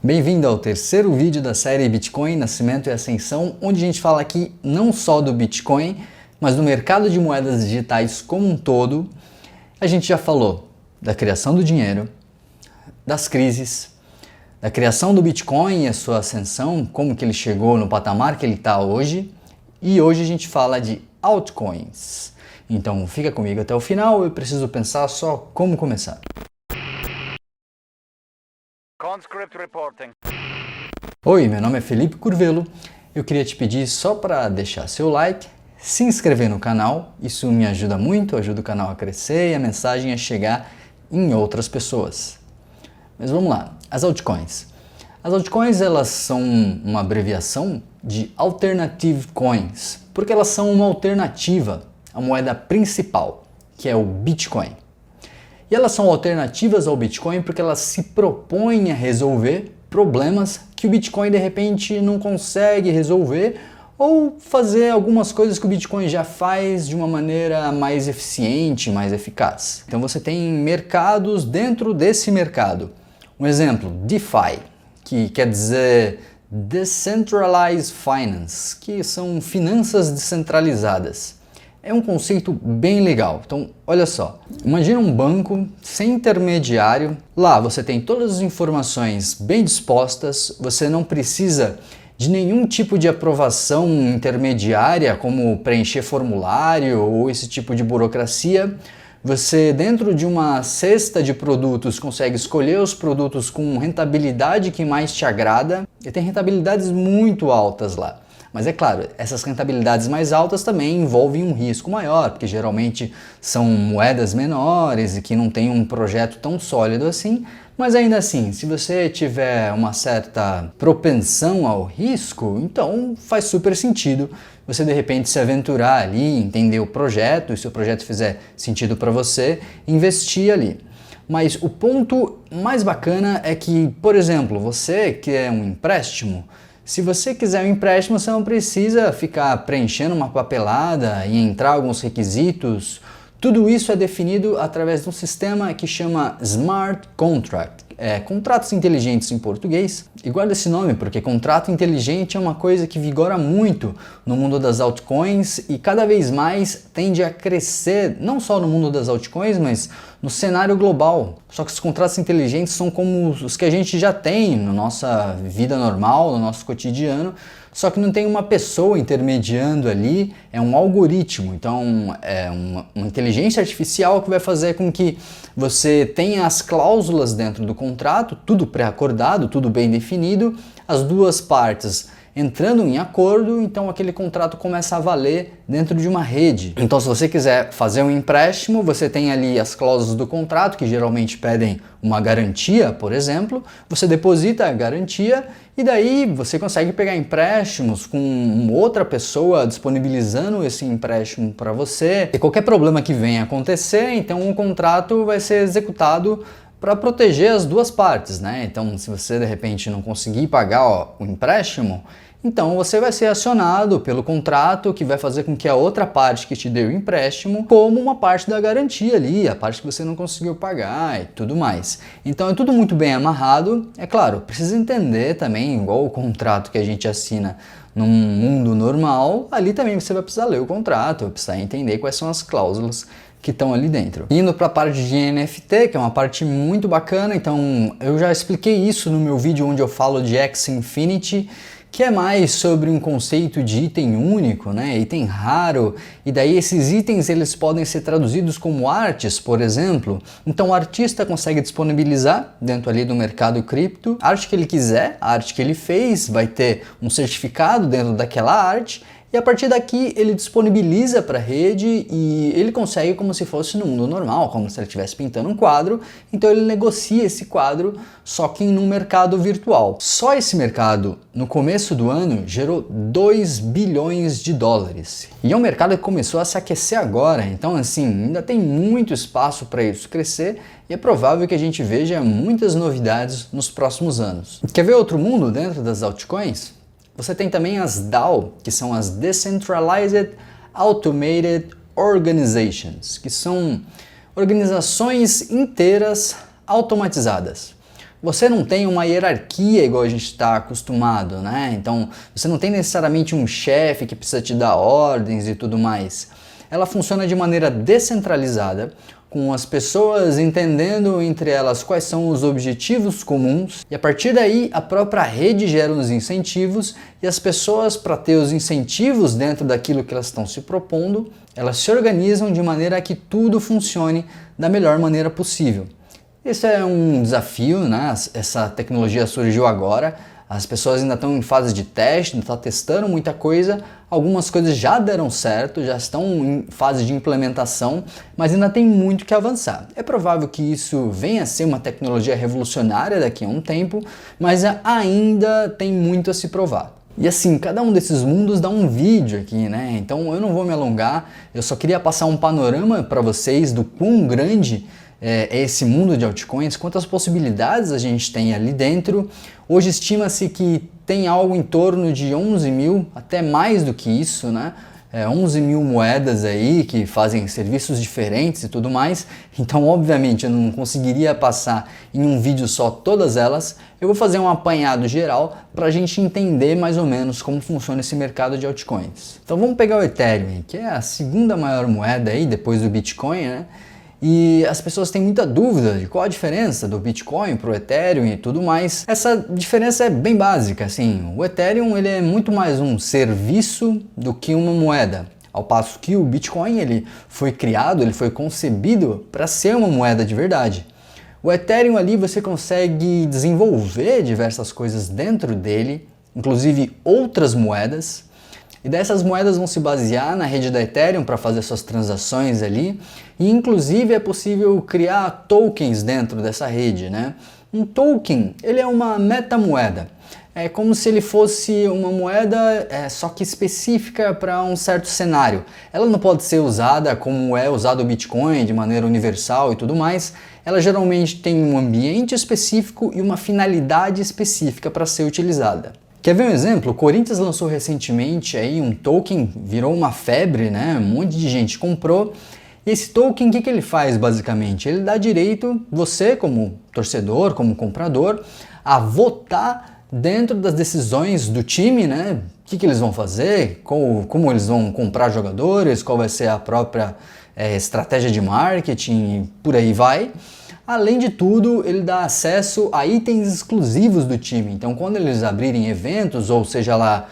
Bem-vindo ao terceiro vídeo da série Bitcoin, Nascimento e Ascensão, onde a gente fala aqui não só do Bitcoin, mas do mercado de moedas digitais como um todo. A gente já falou da criação do dinheiro, das crises, da criação do Bitcoin e a sua ascensão, como que ele chegou no patamar que ele está hoje, e hoje a gente fala de altcoins. Então fica comigo até o final, eu preciso pensar só como começar. Conscript reporting. Oi, meu nome é Felipe Curvelo. Eu queria te pedir só para deixar seu like, se inscrever no canal, isso me ajuda muito, ajuda o canal a crescer e a mensagem a chegar em outras pessoas. Mas vamos lá, as altcoins. As altcoins elas são uma abreviação de Alternative Coins, porque elas são uma alternativa à moeda principal, que é o Bitcoin. E elas são alternativas ao Bitcoin porque elas se propõem a resolver problemas que o Bitcoin de repente não consegue resolver ou fazer algumas coisas que o Bitcoin já faz de uma maneira mais eficiente, mais eficaz. Então você tem mercados dentro desse mercado. Um exemplo, DeFi, que quer dizer Decentralized Finance, que são finanças descentralizadas. É um conceito bem legal. Então, olha só, imagina um banco sem intermediário. Lá você tem todas as informações bem dispostas, você não precisa de nenhum tipo de aprovação intermediária, como preencher formulário ou esse tipo de burocracia. Você, dentro de uma cesta de produtos, consegue escolher os produtos com rentabilidade que mais te agrada, e tem rentabilidades muito altas lá. Mas é claro, essas rentabilidades mais altas também envolvem um risco maior, porque geralmente são moedas menores e que não tem um projeto tão sólido assim. Mas ainda assim, se você tiver uma certa propensão ao risco, então faz super sentido você de repente se aventurar ali, entender o projeto, e se o projeto fizer sentido para você, investir ali. Mas o ponto mais bacana é que, por exemplo, você quer um empréstimo. Se você quiser um empréstimo, você não precisa ficar preenchendo uma papelada e entrar alguns requisitos. Tudo isso é definido através de um sistema que chama Smart Contract, contratos inteligentes em português. E guarda esse nome porque contrato inteligente é uma coisa que vigora muito no mundo das altcoins e cada vez mais tende a crescer, não só no mundo das altcoins, mas no cenário global. Só que os contratos inteligentes são como os que a gente já tem na nossa vida normal, no nosso cotidiano, só que não tem uma pessoa intermediando ali, é um algoritmo, então é uma inteligência artificial que vai fazer com que você tenha as cláusulas dentro do contrato, tudo pré-acordado, tudo bem definido, as duas partes entrando em acordo, então aquele contrato começa a valer dentro de uma rede. Então se você quiser fazer um empréstimo, você tem ali as cláusulas do contrato, que geralmente pedem uma garantia, por exemplo, você deposita a garantia e daí você consegue pegar empréstimos com outra pessoa disponibilizando esse empréstimo para você. E qualquer problema que venha acontecer, então o contrato vai ser executado para proteger as duas partes, né? Então, se você de repente não conseguir pagar o empréstimo, então você vai ser acionado pelo contrato que vai fazer com que a outra parte que te deu o empréstimo como uma parte da garantia ali, a parte que você não conseguiu pagar e tudo mais. Então é tudo muito bem amarrado. É claro, precisa entender também, igual o contrato que a gente assina num mundo normal, ali também você vai precisar ler o contrato, vai precisar entender quais são as cláusulas que estão ali dentro. Indo para a parte de NFT, que é uma parte muito bacana, então eu já expliquei isso no meu vídeo onde eu falo de Axie Infinity, que é mais sobre um conceito de item único, né? Item raro, e daí esses itens eles podem ser traduzidos como artes, por exemplo. Então o artista consegue disponibilizar dentro ali do mercado cripto a arte que ele quiser, a arte que ele fez, vai ter um certificado dentro daquela arte, e a partir daqui ele disponibiliza para a rede e ele consegue como se fosse no mundo normal, como se ele estivesse pintando um quadro, então ele negocia esse quadro só que em um mercado virtual. Só esse mercado, no começo do ano, gerou 2 bilhões de dólares. E é um mercado que começou a se aquecer agora, então assim, ainda tem muito espaço para isso crescer e é provável que a gente veja muitas novidades nos próximos anos. Quer ver outro mundo dentro das altcoins? Você tem também as DAO, que são as Decentralized Automated Organizations, que são organizações inteiras automatizadas. você não tem uma hierarquia igual a gente está acostumado, né? Então, você não tem necessariamente um chefe que precisa te dar ordens e tudo mais. Ela funciona de maneira descentralizada, com as pessoas entendendo entre elas quais são os objetivos comuns, e a partir daí a própria rede gera os incentivos, e as pessoas, para ter os incentivos dentro daquilo que elas estão se propondo, elas se organizam de maneira a que tudo funcione da melhor maneira possível. Esse é um desafio, né? Essa tecnologia surgiu agora, as pessoas ainda estão em fase de teste, ainda estão testando muita coisa, algumas coisas já deram certo, já estão em fase de implementação, mas ainda tem muito que avançar. É provável que isso venha a ser uma tecnologia revolucionária daqui a um tempo, mas ainda tem muito a se provar. E assim, cada um desses mundos dá um vídeo aqui, né? Então eu não vou me alongar, eu só queria passar um panorama para vocês do quão grande é esse mundo de altcoins, quantas possibilidades a gente tem ali dentro. Hoje estima-se que tem algo em torno de 11 mil, até mais do que isso, né? 11 mil moedas aí que fazem serviços diferentes e tudo mais. Então, obviamente, eu não conseguiria passar em um vídeo só todas elas. Eu vou fazer um apanhado geral para a gente entender mais ou menos como funciona esse mercado de altcoins. Então, vamos pegar o Ethereum, que é a segunda maior moeda aí depois do Bitcoin, né? E as pessoas têm muita dúvida de qual a diferença do Bitcoin para o Ethereum e tudo mais. Essa diferença é bem básica, assim. O Ethereum ele é muito mais um serviço do que uma moeda. Ao passo que o Bitcoin ele foi criado, ele foi concebido para ser uma moeda de verdade. O Ethereum ali você consegue desenvolver diversas coisas dentro dele, inclusive outras moedas. E dessas moedas vão se basear na rede da Ethereum para fazer suas transações ali. E inclusive é possível criar tokens dentro dessa rede, né? Um token, ele é uma metamoeda. É como se ele fosse uma moeda só que específica para um certo cenário. Ela não pode ser usada como é usado o Bitcoin de maneira universal e tudo mais. Ela geralmente tem um ambiente específico e uma finalidade específica para ser utilizada. Quer ver um exemplo? O Corinthians lançou recentemente aí um token, virou uma febre, né? Um monte de gente comprou. E esse token, o que ele faz basicamente? Ele dá direito, você como torcedor, como comprador, a votar dentro das decisões do time, né? O que eles vão fazer, como eles vão comprar jogadores, qual vai ser a própria estratégia de marketing, por aí vai. Além de tudo, ele dá acesso a itens exclusivos do time. Então, quando eles abrirem eventos, ou seja lá,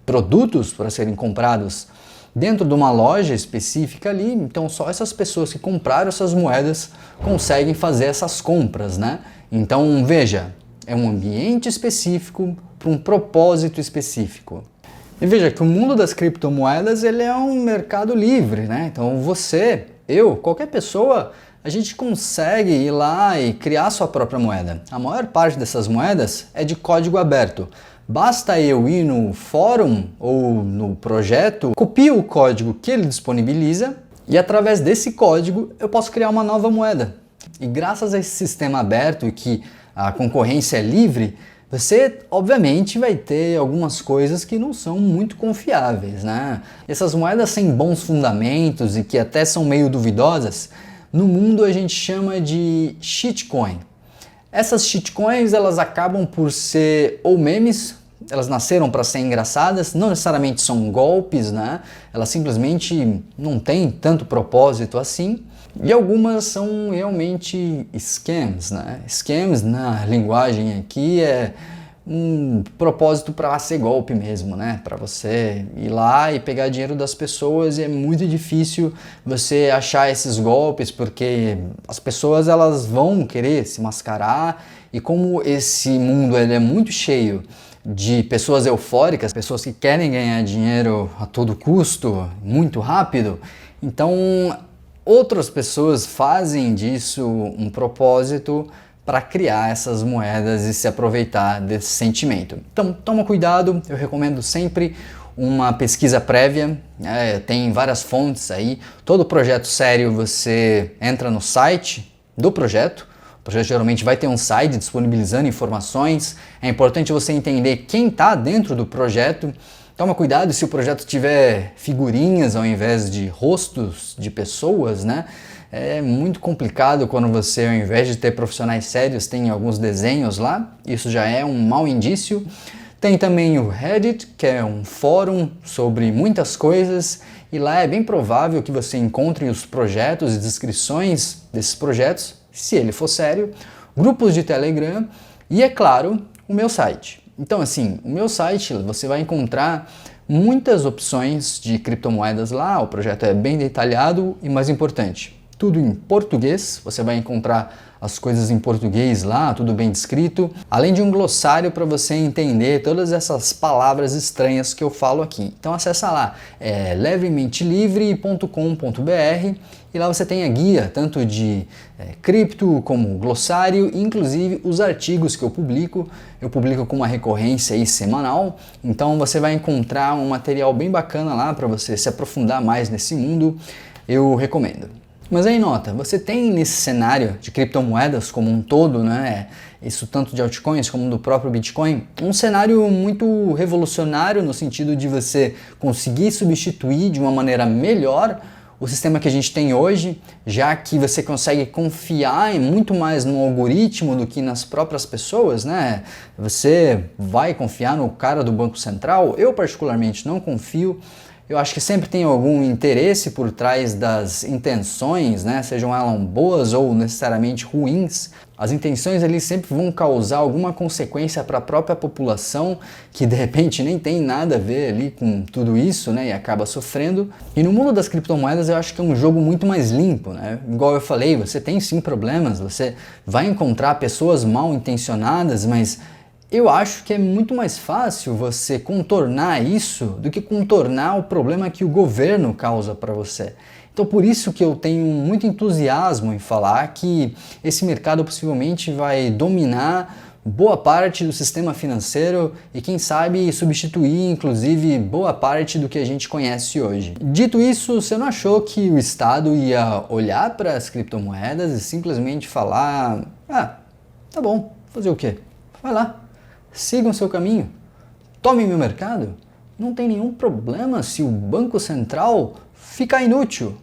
produtos para serem comprados dentro de uma loja específica ali, então só essas pessoas que compraram essas moedas conseguem fazer essas compras, né? Então, veja, é um ambiente específico para um propósito específico. E veja que o mundo das criptomoedas ele é um mercado livre, né? Então, você, eu, qualquer pessoa, a gente consegue ir lá e criar sua própria moeda. A maior parte dessas moedas é de código aberto. Basta eu ir no fórum ou no projeto, copio o código que ele disponibiliza e através desse código eu posso criar uma nova moeda. E graças a esse sistema aberto e que a concorrência é livre, você obviamente vai ter algumas coisas que não são muito confiáveis, né? Essas moedas sem bons fundamentos e que até são meio duvidosas, no mundo a gente chama de shitcoin. Essas shitcoins elas acabam por ser ou memes, elas nasceram para ser engraçadas, não necessariamente são golpes, né? Elas simplesmente não têm tanto propósito assim. E algumas são realmente scams, né? Scams na linguagem aqui é um propósito para ser golpe mesmo, né? Para você ir lá e pegar dinheiro das pessoas, e é muito difícil você achar esses golpes porque as pessoas elas vão querer se mascarar, e como esse mundo ele é muito cheio de pessoas eufóricas, pessoas que querem ganhar dinheiro a todo custo, muito rápido, então outras pessoas fazem disso um propósito para criar essas moedas e se aproveitar desse sentimento. Então toma cuidado, eu recomendo sempre uma pesquisa prévia, tem várias fontes aí, todo projeto sério você entra no site do projeto. O projeto geralmente vai ter um site disponibilizando informações, é importante você entender quem está dentro do projeto. Toma cuidado se o projeto tiver figurinhas ao invés de rostos de pessoas, né? É muito complicado quando você, ao invés de ter profissionais sérios, tem alguns desenhos lá. Isso já é um mau indício. Tem também o Reddit, que é um fórum sobre muitas coisas, e lá é bem provável que você encontre os projetos e descrições desses projetos, se ele for sério, grupos de Telegram e, é claro, o meu site. Então, assim, o meu site você vai encontrar muitas opções de criptomoedas lá, o projeto é bem detalhado e, mais importante, tudo em português, você vai encontrar as coisas em português lá, tudo bem descrito, além de um glossário para você entender todas essas palavras estranhas que eu falo aqui. Então acessa lá, levementelivre.com.br, e lá você tem a guia tanto de cripto como glossário, inclusive os artigos que eu publico com uma recorrência aí semanal, então você vai encontrar um material bem bacana lá para você se aprofundar mais nesse mundo, eu recomendo. Mas aí nota, você tem nesse cenário de criptomoedas como um todo, né, isso tanto de altcoins como do próprio Bitcoin, um cenário muito revolucionário no sentido de você conseguir substituir de uma maneira melhor o sistema que a gente tem hoje, já que você consegue confiar muito mais no algoritmo do que nas próprias pessoas, né? Você vai confiar no cara do Banco Central? Eu particularmente não confio. Eu acho que sempre tem algum interesse por trás das intenções, né? Sejam elas boas ou necessariamente ruins. As intenções ali sempre vão causar alguma consequência para a própria população que de repente nem tem nada a ver ali com tudo isso, né? E acaba sofrendo. E no mundo das criptomoedas eu acho que é um jogo muito mais limpo, né? Igual eu falei, você tem sim problemas, você vai encontrar pessoas mal intencionadas, mas eu acho que é muito mais fácil você contornar isso do que contornar o problema que o governo causa para você. Então por isso que eu tenho muito entusiasmo em falar que esse mercado possivelmente vai dominar boa parte do sistema financeiro e quem sabe substituir inclusive boa parte do que a gente conhece hoje. Dito isso, você não achou que o Estado ia olhar para as criptomoedas e simplesmente falar: ah, tá bom, fazer o quê? Vai lá. Sigam o seu caminho, tomem meu mercado, não tem nenhum problema se o Banco Central ficar inútil.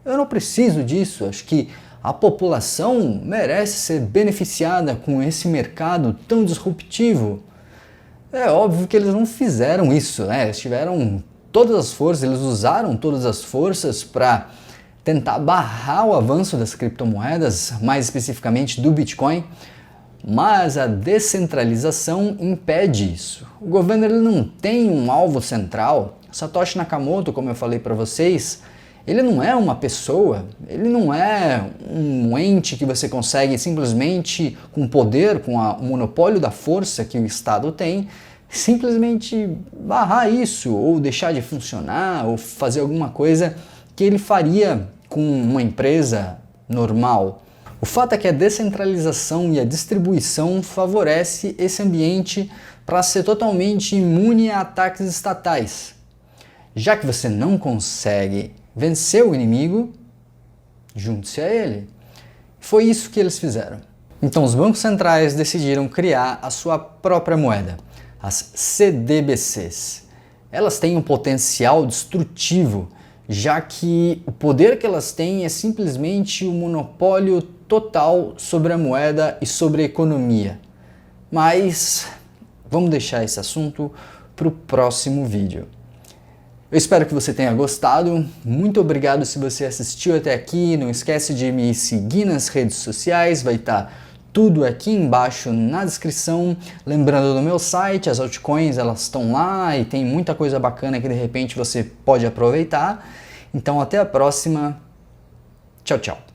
Eu não preciso disso, acho que a população merece ser beneficiada com esse mercado tão disruptivo. É óbvio que eles não fizeram isso, né? Eles tiveram todas as forças, eles usaram todas as forças para tentar barrar o avanço das criptomoedas, mais especificamente do Bitcoin. Mas a descentralização impede isso. O governo ele não tem um alvo central. Satoshi Nakamoto, como eu falei para vocês, ele não é uma pessoa, ele não é um ente que você consegue simplesmente, com poder, com o monopólio da força que o Estado tem, simplesmente barrar isso, ou deixar de funcionar, ou fazer alguma coisa que ele faria com uma empresa normal. O fato é que a descentralização e a distribuição favorece esse ambiente para ser totalmente imune a ataques estatais. Já que você não consegue vencer o inimigo, junte-se a ele. Foi isso que eles fizeram. Então os bancos centrais decidiram criar a sua própria moeda, as CDBCs. Elas têm um potencial destrutivo, já que o poder que elas têm é simplesmente o monopólio total sobre a moeda e sobre a economia. Mas vamos deixar esse assunto para o próximo vídeo. Eu espero que você tenha gostado. Muito obrigado se você assistiu até aqui. Não esquece de me seguir nas redes sociais, vai estar tudo aqui embaixo na descrição. Lembrando do meu site, as altcoins elas estão lá e tem muita coisa bacana que de repente você pode aproveitar. Então até a próxima. Tchau, tchau.